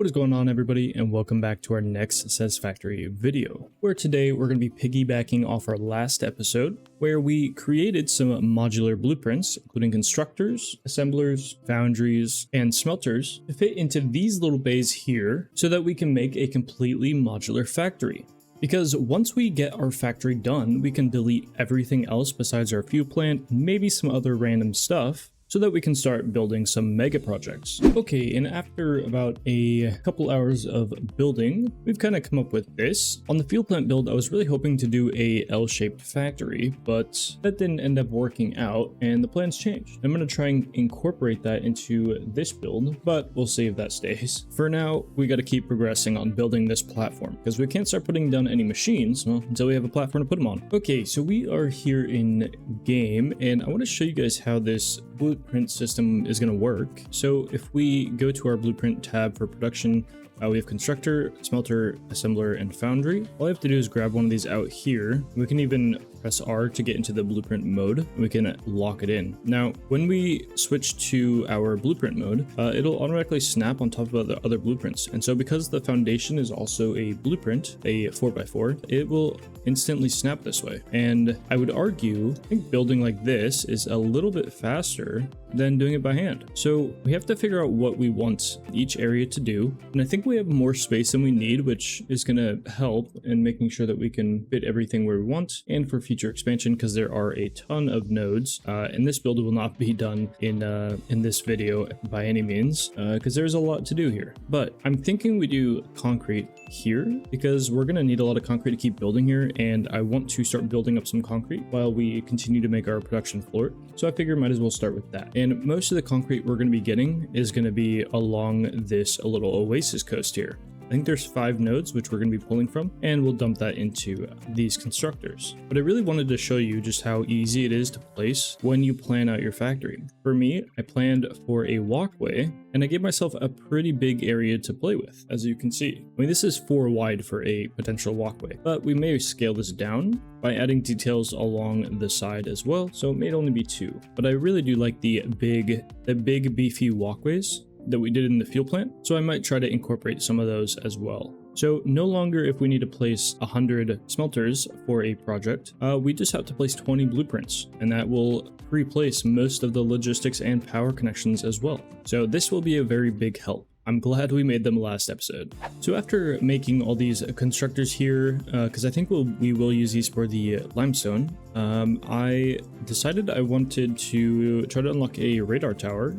What is going on, everybody, and welcome back to our next Satisfactory video, where today we're going to be piggybacking off our last episode where we created some modular blueprints, including constructors, assemblers, foundries, and smelters to fit into these little bays here so that we can make a completely modular factory. Because once we get our factory done, we can delete everything else besides our fuel plant, maybe some other random stuff, so that we can start building some mega projects. Okay, and after about a couple hours of building, we've kind of come up with this. On the fuel plant build, I was really hoping to do a L-shaped factory, but that didn't end up working out, and the plans changed. I'm gonna try and incorporate that into this build, but we'll see if that stays. For now, we gotta keep progressing on building this platform, because we can't start putting down any machines, well, until we have a platform to put them on. Okay, so we are here in game, and I wanna show you guys how this blueprint system is going to work. So if we go to our blueprint tab for production, we have constructor, smelter, assembler, and foundry. All I have to do is grab one of these out here. We can even press R to get into the blueprint mode, and we can lock it in. Now, when we switch to our blueprint mode, it'll automatically snap on top of the other blueprints. And so because the foundation is also a blueprint, a 4x4, it will instantly snap this way. And I would argue, I think building like this is a little bit faster than doing it by hand. So we have to figure out what we want each area to do. And I think we have more space than we need, which is going to help in making sure that we can fit everything where we want and for future expansion, because there are a ton of nodes. And this build will not be done in this video by any means, because there's a lot to do here. But I'm thinking we do concrete here because we're going to need a lot of concrete to keep building here, and I want to start building up some concrete while we continue to make our production floor. So I figure might as well start with that. And most of the concrete we're going to be getting is going to be along this little oasis coast here. I think there's 5 nodes which we're going to be pulling from, and we'll dump that into these constructors. But I really wanted to show you just how easy it is to place when you plan out your factory. For me, I planned for a walkway, and I gave myself a pretty big area to play with, as you can see. I mean, this is 4 wide for a potential walkway, but we may scale this down by adding details along the side as well, so it may only be 2. But I really do like the big beefy walkways that we did in the fuel plant, so I might try to incorporate some of those as well. So no longer if we need to place 100 smelters for a project, we just have to place 20 blueprints, and that will replace most of the logistics and power connections as well. So this will be a very big help. I'm glad we made them last episode. So after making all these constructors here, because I think we will use these for the limestone, I decided I wanted to try to unlock a radar tower,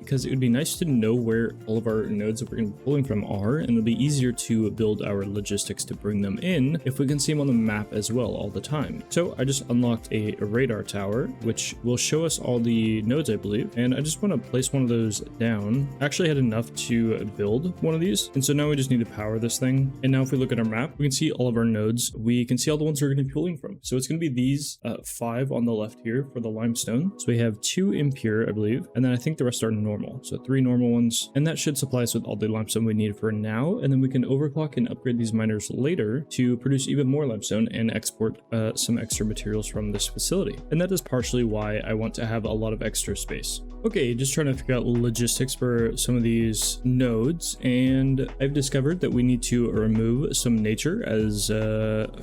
because it would be nice to know where all of our nodes that we're going to be pulling from are, and it'll be easier to build our logistics to bring them in if we can see them on the map as well all the time. So I just unlocked a radar tower, which will show us all the nodes, I believe, and I just want to place one of those down. I actually had enough to build one of these, and so now we just need to power this thing. And now if we look at our map, we can see all of our nodes. We can see all the ones we're going to be pulling from. So it's going to be these 5 on the left here for the limestone. So we have 2 impure, I believe, and then I think the rest are normal. So 3 normal ones, and that should supply us with all the limestone we need for now. And then we can overclock and upgrade these miners later to produce even more limestone and export some extra materials from this facility. And that is partially why I want to have a lot of extra space. Okay, just trying to figure out logistics for some of these nodes, and I've discovered that we need to remove some nature as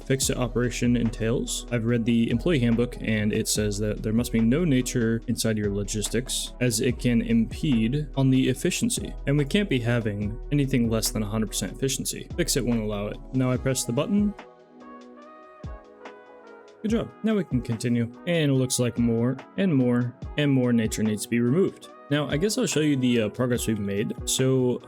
fixed operation entails. I've read the employee handbook, and it says that there must be no nature inside your logistics as it can impede on the efficiency, and we can't be having anything less than 100% efficiency. Fix it won't allow it. Now I press the button. Good job. Now we can continue, and it looks like more and more and more nature needs to be removed. Now, I guess I'll show you the progress we've made. So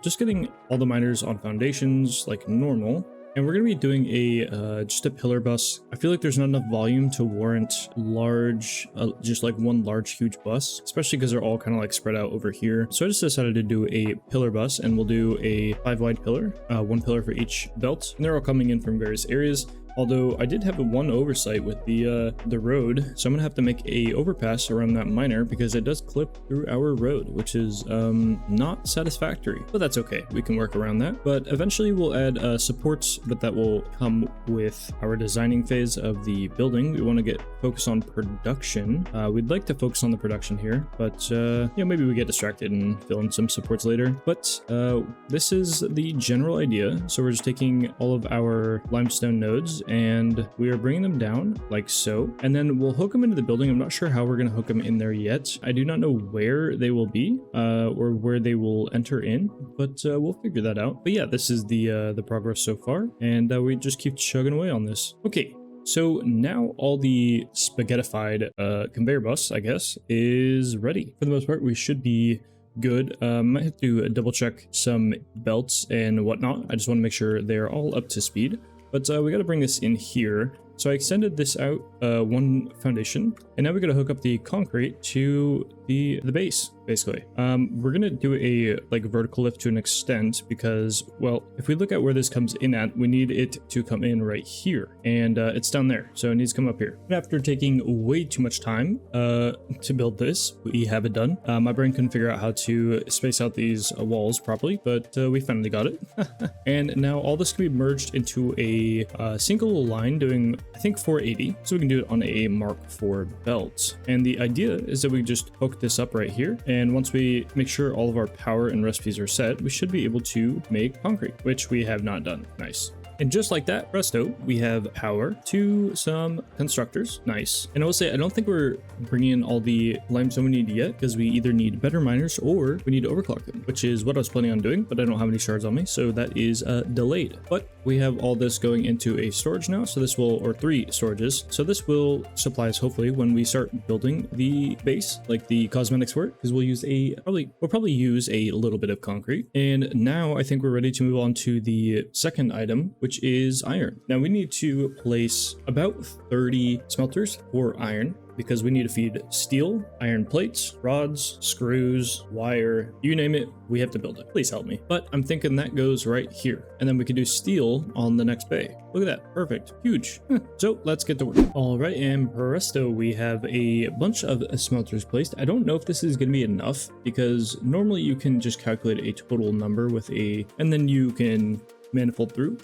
just getting all the miners on foundations like normal, and we're going to be doing just a pillar bus. I feel like there's not enough volume to warrant large, just like one large huge bus, especially because they're all kind of like spread out over here. So I just decided to do a pillar bus, and we'll do a 5 wide pillar, 1 pillar for each belt, and they're all coming in from various areas. Although I did have one oversight with the road, so I'm gonna have to make a overpass around that miner because it does clip through our road, which is not satisfactory, but that's okay. We can work around that. But eventually we'll add supports, but that will come with our designing phase of the building. We want to get focused on production. We'd like to focus on the production here, but yeah, maybe we get distracted and fill in some supports later. But this is the general idea. So we're just taking all of our limestone nodes and we are bringing them down like so, and then we'll hook them into the building. I'm not sure how we're going to hook them in there yet. I do not know where they will be or where they will enter in, but we'll figure that out. But yeah, this is the progress so far, and we just keep chugging away on this. Okay. So now all the spaghettified conveyor bus, I guess, is ready. For the most part, we should be good. Might have to double check some belts and whatnot. I just want to make sure they're all up to speed. But we got to bring this in here. So I extended this out one foundation, and now we got to hook up the concrete to the base, basically. We're gonna do a like vertical lift to an extent because, well, if we look at where this comes in at, we need it to come in right here, and it's down there, so it needs to come up here. And after taking way too much time to build this, we have it done. My brain couldn't figure out how to space out these walls properly, but we finally got it. And now all this can be merged into a single line doing, I think, 480, so we can do it on a Mark IV belt. And the idea is that we just hook this up right here, and once we make sure all of our power and recipes are set, we should be able to make concrete, which we have not done. Nice. And just like that, presto, we have power to some constructors. Nice. And I will say, I don't think we're bringing in all the limestone we need yet, because we either need better miners or we need to overclock them, which is what I was planning on doing, but I don't have any shards on me, so that is delayed. But we have all this going into a storage now, so this will, or 3 storages, so this will supply us hopefully when we start building the base, like the cosmetics for it, because we'll use we'll probably use a little bit of concrete. And now I think we're ready to move on to the second item, which is iron. Now we need to place about 30 smelters for iron, because we need to feed steel, iron plates, rods, screws, wire, you name it, we have to build it. Please help me. But I'm thinking that goes right here. And then we can do steel on the next bay. Look at that, perfect, huge. So let's get to work. All right, and presto, we have a bunch of smelters placed. I don't know if this is gonna be enough, because normally you can just calculate a total number with and then you can manifold through.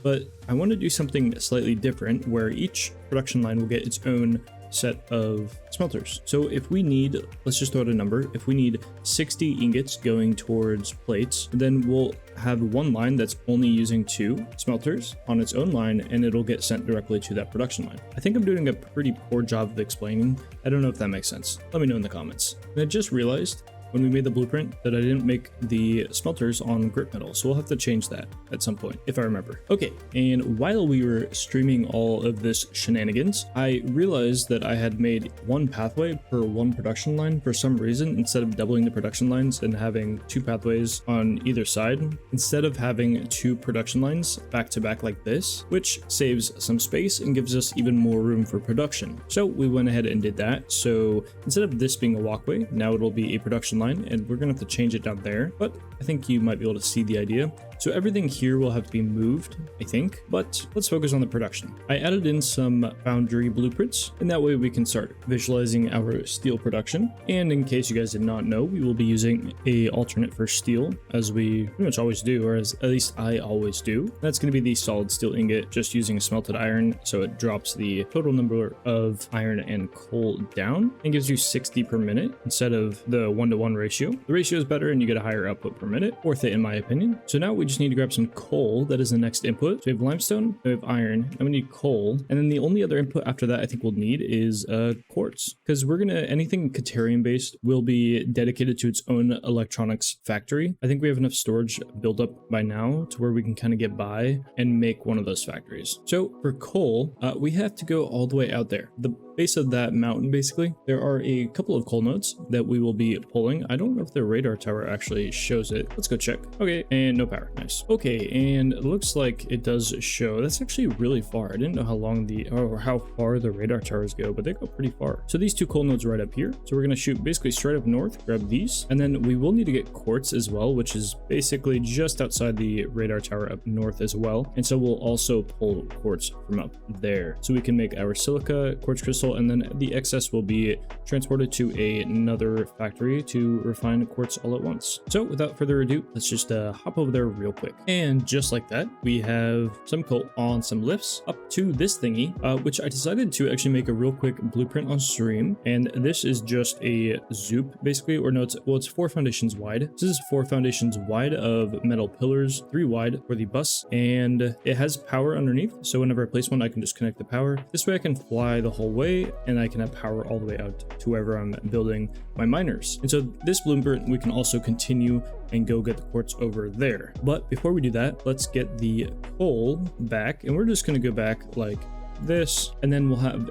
But I want to do something slightly different where each production line will get its own set of smelters. So if we need, let's just throw out a number, if we need 60 ingots going towards plates, then we'll have one line that's only using 2 smelters on its own line, and it'll get sent directly to that production line. I think I'm doing a pretty poor job of explaining. I don't know if that makes sense. Let me know in the comments. And I just realized when we made the blueprint that I didn't make the smelters on grip metal, so we'll have to change that at some point, if I remember. Okay, and while we were streaming all of this shenanigans, I realized that I had made one pathway per one production line for some reason. Instead of doubling the production lines and having 2 pathways on either side, instead of having 2 production lines back to back like this, which saves some space and gives us even more room for production. So we went ahead and did that. So instead of this being a walkway, now it'll be a production line, and we're gonna have to change it down there, but I think you might be able to see the idea. So everything here will have to be moved, I think, but let's focus on the production. I added in some foundry blueprints, and that way we can start visualizing our steel production. And in case you guys did not know, we will be using a alternate for steel, as we pretty much always do, or as at least I always do. That's going to be the solid steel ingot, just using a smelted iron, so it drops the total number of iron and coal down and gives you 60 per minute instead of the 1-to-1 ratio. The ratio is better and you get a higher output per minute, worth it in my opinion. So now we just need to grab some coal. That is the next input. So we have limestone, we have iron, and we need coal. And then the only other input after that I think we'll need is quartz, because we're gonna, anything Caterium based will be dedicated to its own electronics factory. I think we have enough storage built up by now to where we can kind of get by and make one of those factories. So for coal, we have to go all the way out there, the base of that mountain. Basically, there are a couple of coal nodes that we will be pulling. I don't know if the radar tower actually shows it. it. Let's go check. Okay, and no power. Nice. Okay, and it looks like it does show. That's actually really far. I didn't know how long or how far the radar towers go, but they go pretty far. So these two coal nodes right up here. So we're gonna shoot basically straight up north, grab these, and then we will need to get quartz as well, which is basically just outside the radar tower up north as well. And so we'll also pull quartz from up there. So we can make our silica, quartz crystal, and then the excess will be transported to another factory to refine quartz all at once. So without further ado, let's just hop over there real quick. And just like that, we have some coal on some lifts up to this thingy, which I decided to actually make a real quick blueprint on stream. And this is just a zoop basically, or no, it's 4 foundations wide. This is 4 foundations wide of metal pillars, 3 wide for the bus, and it has power underneath. So whenever I place one, I can just connect the power. This way I can fly the whole way, and I can have power all the way out to wherever I'm building my miners. And so this blueprint, we can also continue and go get the quartz over there. But before we do that, let's get the coal back, and we're just going to go back like this, and then we'll have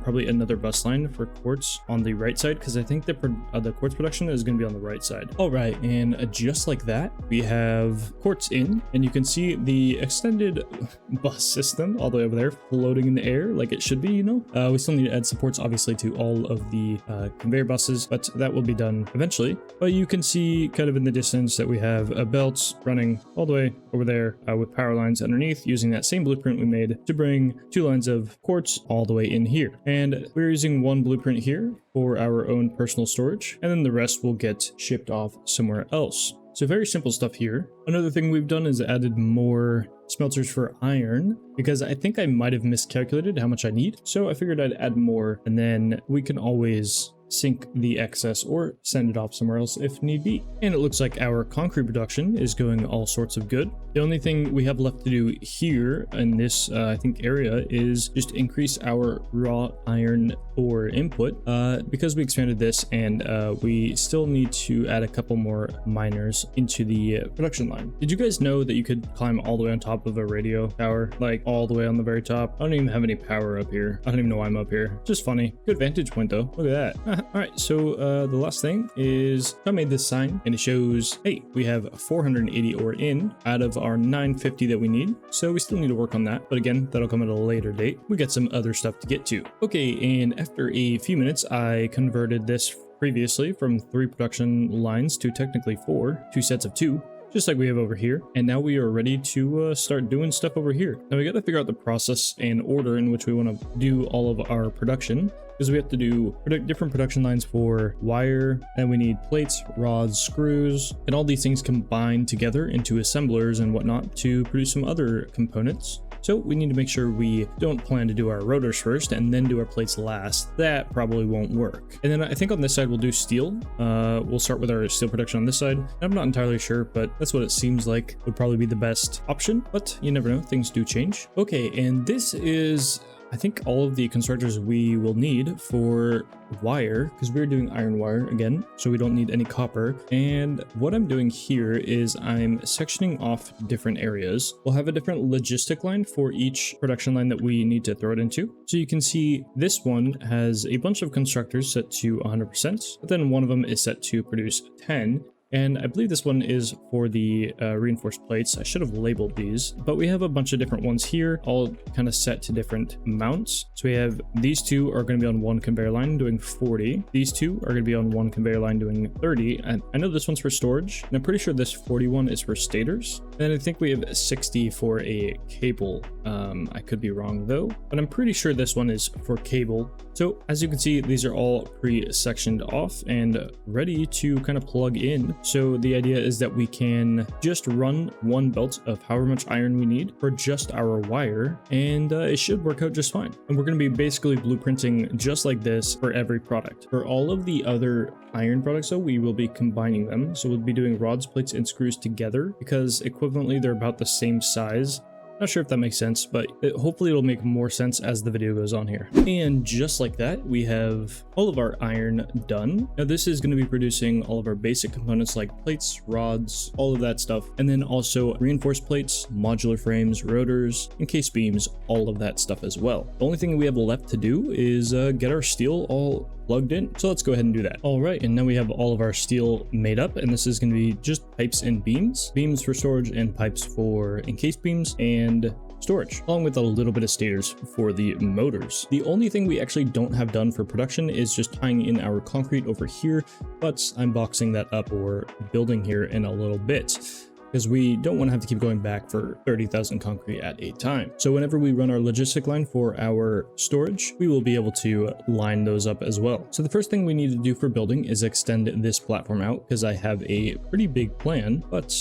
probably another bus line for quartz on the right side, because I think the quartz production is going to be on the right side. All right, and just like that, we have quartz in, and you can see the extended bus system all the way over there floating in the air like it should be, you know. We still need to add supports obviously to all of the conveyor buses, but that will be done eventually. But you can see kind of in the distance that we have a belt running all the way over there with power lines underneath, using that same blueprint we made to bring 2 lines of quartz all the way in here. And we're using 1 blueprint here for our own personal storage, and then the rest will get shipped off somewhere else. So very simple stuff here. Another thing we've done is added more smelters for iron, because I think I might have miscalculated how much I need. So I figured I'd add more, and then we can always sink the excess or send it off somewhere else if need be. And it looks like our concrete production is going all sorts of good. The only thing we have left to do here in this I think area is just increase our raw iron ore input because we expanded this, and we still need to add a couple more miners into the production line. Did you guys know that you could climb all the way on top of a radio tower, like all the way on the very top? I don't even have any power up here. I don't even know why I'm up here. Just funny. Good vantage point though. Look at that. All right, so the last thing is I made this sign, and it shows, hey, we have 480 ore in out of our 950 that we need. So we still need to work on that, but again, that'll come at a later date. We got some other stuff to get to. Okay, and after a few minutes, I converted this previously from 3 production lines to technically 4, 2 sets of 2. Just like we have over here. And now we are ready to start doing stuff over here. Now we got to figure out the process and order in which we want to do all of our production, because we have to do different production lines for wire, and we need plates, rods, screws, and all these things combined together into assemblers and whatnot to produce some other components. So we need to make sure we don't plan to do our rotors first and then do our plates last. That probably won't work. And then I think on this side we'll do steel. We'll start with our steel production on this side. I'm not entirely sure, but that's what it seems like would probably be the best option, but you never know, things do change. Okay, and this is, I think, all of the constructors we will need for wire, because we're doing iron wire again, so we don't need any copper. And what I'm doing here is I'm sectioning off different areas. We'll have a different logistic line for each production line that we need to throw it into. So you can see this one has a bunch of constructors set to 100%, but then one of them is set to produce 10. And I believe this one is for the reinforced plates. I should have labeled these, but we have a bunch of different ones here, all kind of set to different amounts. So we have these 2 are going to be on 1 conveyor line doing 40. These 2 are going to be on 1 conveyor line doing 30. And I know this one's for storage, and I'm pretty sure this 41 is for stators. And I think we have 60 for a cable. I could be wrong though, but I'm pretty sure this one is for cable. So as you can see, these are all pre-sectioned off and ready to kind of plug in. So the idea is that we can just run 1 belt of however much iron we need for just our wire, and it should work out just fine. And we're going to be basically blueprinting just like this for every product. For all of the other iron products though, we will be combining them. So we'll be doing rods, plates, and screws together, because equivalently they're about the same size. Not sure if that makes sense, but hopefully it'll make more sense as the video goes on here. And just like that, we have all of our iron done. Now this is going to be producing all of our basic components like plates, rods, all of that stuff. And then also reinforced plates, modular frames, rotors, and case beams, all of that stuff as well. The only thing we have left to do is get our steel all plugged in. So let's go ahead and do that. All right, and now we have all of our steel made up, and this is going to be just pipes and beams. Beams for storage and pipes for encased beams and storage, along with a little bit of stators for the motors. The only thing we actually don't have done for production is just tying in our concrete over here, but I'm boxing that up or building here in a little bit, because we don't want to have to keep going back for 30,000 concrete at a time. So whenever we run our logistic line for our storage, we will be able to line those up as well. So the first thing we need to do for building is extend this platform out, because I have a pretty big plan, but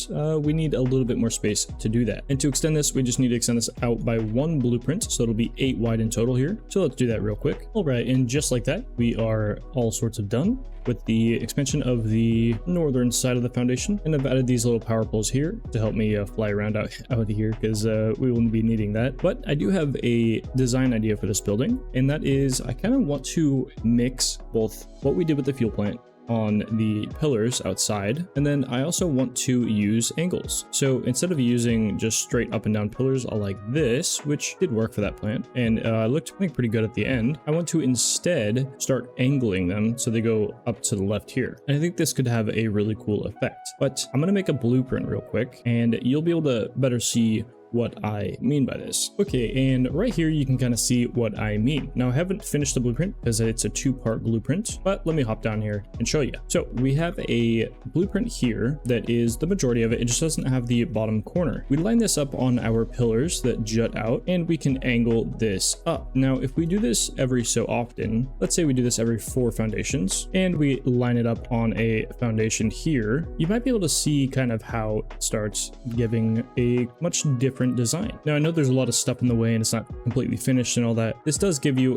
we need a little bit more space to do that. And to extend this, we just need to extend this out by 1 blueprint, so it'll be 8 wide in total here. So let's do that real quick. All right, and just like that, we are all sorts of done with the expansion of the northern side of the foundation. And I've added these little power poles here to help me fly around out of here, because we won't be needing that. But I do have a design idea for this building, and that is I kind of want to mix both what we did with the fuel plant on the pillars outside, and then I also want to use angles. So instead of using just straight up and down pillars like this, which did work for that plant and looked, I think, pretty good at the end, I want to instead start angling them so they go up to the left here. And I think this could have a really cool effect. But I'm gonna make a blueprint real quick, and you'll be able to better see what I mean by this. Okay, and right here you can kind of see what I mean. Now I haven't finished the blueprint because it's a 2-part blueprint, but let me hop down here and show you. So we have a blueprint here that is the majority of it. It just doesn't have the bottom corner. We line this up on our pillars that jut out, and we can angle this up. Now if we do this every so often, let's say we do this every 4 foundations, and we line it up on a foundation here, you might be able to see kind of how it starts giving a much different design. Now I know there's a lot of stuff in the way and it's not completely finished and all that. This does give you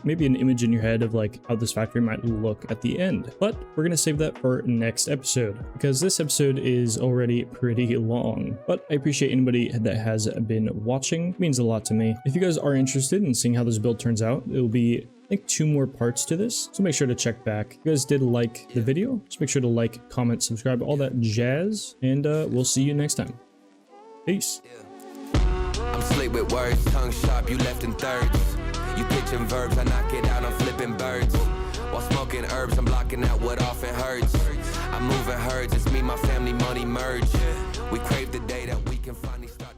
maybe an image in your head of like how this factory might look at the end, but we're gonna save that for next episode, because this episode is already pretty long. But I appreciate anybody that has been watching. It means a lot to me. If you guys are interested in seeing how this build turns out, it will be, I think, 2 more parts to this, so make sure to check back. If you guys did like the video, just make sure to like, comment, subscribe, all that jazz, and we'll see you next time. Peace. I'm slick with words, tongue sharp, you left in thirds. You pitching verbs, I knock it out, I'm flipping birds. While smoking herbs, I'm blocking out what often hurts. I'm moving herds, it's me, my family, money merge. We crave the day that we can finally start.